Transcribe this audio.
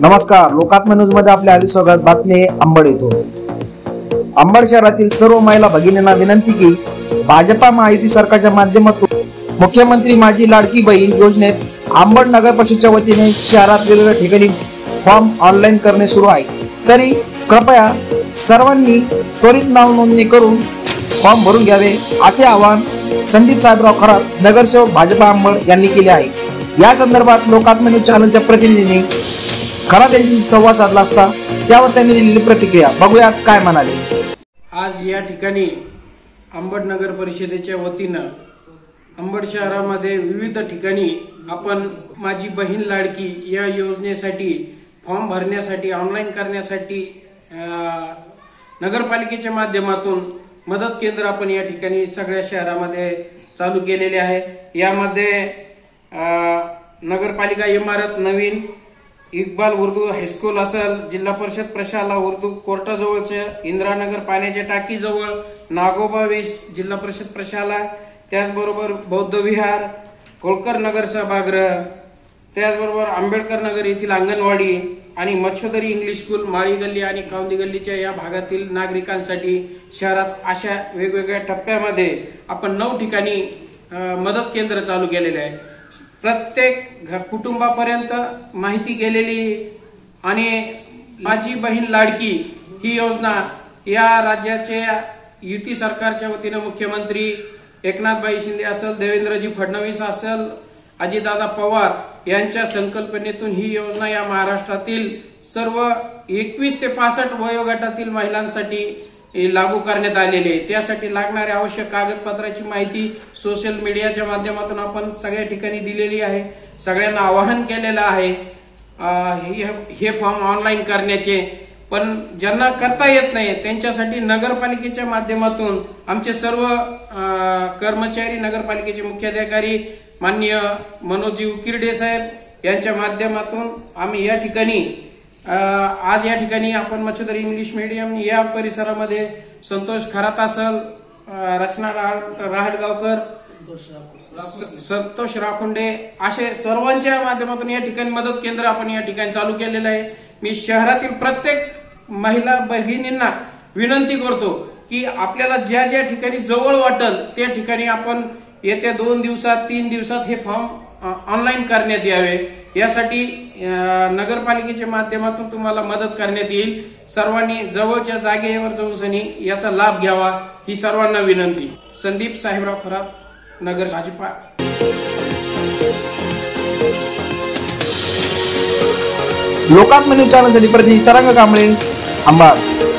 नमस्कार, लोकात्मा न्यूज मध्ये आपले हार्दिक स्वागत। बातमी अंबड येथून। अंबड शहरातील सर्व महिला भगिनींना विनंती की भाजपा महायुती सरकारच्या माध्यमातून मुख्यमंत्री माझी लाडकी बहीण योजनेत अंबड नगर परिषदेच्या वतीने शहरात वेगवेगळ्या ठिकाणी फॉर्म ऑनलाईन करणे सुरू आहे। तरी कृपया सर्वांनी त्वरित नाव नोंदणी करून फॉर्म भरून घ्यावे असे आवाहन संदीप साहेबराव खरात नगरसेवक भाजपा अंबड यांनी केले आहे। या संदर्भात लोकात्मा न्यूज चॅनलच्या प्रतिनिधींनी खरात यांच्याशी संवाद साधला असता त्यावर त्यांनी दिलेली प्रतिक्रिया बघूयात काय म्हणाले। आज या ठिकाणी अंबड नगर परिषदेच्या वतीनं अंबड शहरामध्ये विविध ठिकाणी आपण माझी बहीण लाडकी या योजनेसाठी फॉर्म भरण्यासाठी ऑनलाईन करण्यासाठी नगरपालिकेच्या माध्यमातून मदत केंद्र आपण या ठिकाणी सगळ्या शहरामध्ये चालू केलेले आहे। यामध्ये नगरपालिका इमारत नवीन, इक्बाल उर्दू हायस्कूल असेल, जिल्हा परिषद प्रशाला उर्दू कोर्टाजवळच्या इंदिरानगर पाण्याच्या टाकीजवळ, नागोबा 20 जिल्हा परिषद प्रशाला, त्याचबरोबर बौद्ध विहार, होळकर नगर सभागृह, त्याचबरोबर आंबेडकर नगर येथील अंगणवाडी आणि मच्छोदरी इंग्लिश स्कूल, माळी गल्ली आणि कावंदी गल्लीच्या या भागातील नागरिकांसाठी शहरात अशा वेगवेगळ्या टप्प्यामध्ये आपण 9 ठिकाणी मदत केंद्र चालू केलेले आहे। प्रत्येक कुटुंबापर्यंत माहिती गेलेली आणि माझी बहीण लाडकी ही योजना या राज्याच्या युती सरकारच्या वतीने मुख्यमंत्री एकनाथभाई शिंदे असेल, देवेंद्रजी फडणवीस असेल, अजितदादा पवार यांच्या संकल्पनेतून ही योजना या महाराष्ट्रातील सर्व 21 ते 65 वयोगटातील महिलांसाठी लागू करण्यात आलेले आहे। त्यासाठी लागणाऱ्या आवश्यक कागदपत्राची माहिती सोशल मीडियाच्या माध्यमातून आपण सगळ्या ठिकाणी दिलेली आहे। सगळ्यांना आवाहन केलेलं आहे हे फॉर्म ऑनलाईन करण्याचे। पण ज्यांना करता येत नाही त्यांच्यासाठी नगरपालिकेच्या माध्यमातून आमचे सर्व कर्मचारी, नगरपालिकेचे मुख्याधिकारी माननीय मनोजी उकिरडे साहेब यांच्या माध्यमातून आम्ही या ठिकाणी आज या ठिकाणी आपण मच्छोदरी इंग्लिश मीडियम या परिसरामध्ये संतोष खरात असेल, रचना राहटगावकर, संतोष राखुंडे असे सर्वांच्या माध्यमातून या ठिकाणी मदत केंद्र आपण या ठिकाणी चालू केलेलं आहे। मी शहरातील प्रत्येक महिला भगिनींना विनंती करतो की आपल्याला ज्या ज्या ठिकाणी जवळ वाटेल त्या ठिकाणी आपण येत्या 2 दिवसात 3 दिवसात हे फॉर्म ऑनलाईन करण्यात यावे। यासाठी नगरपालिकेच्या माध्यमातून तुम्हाला मदत करण्यात येईल। सर्वांनी जवळच्या जागेवर जाऊन याचा लाभ घ्यावा ही सर्वांना विनंती। संदीप साहेबराव खरात, नगर भाजपा। लोकात्मा न्यूज चॅनलसाठी प्रतिनिधी तरंग कांबळे, अंबड।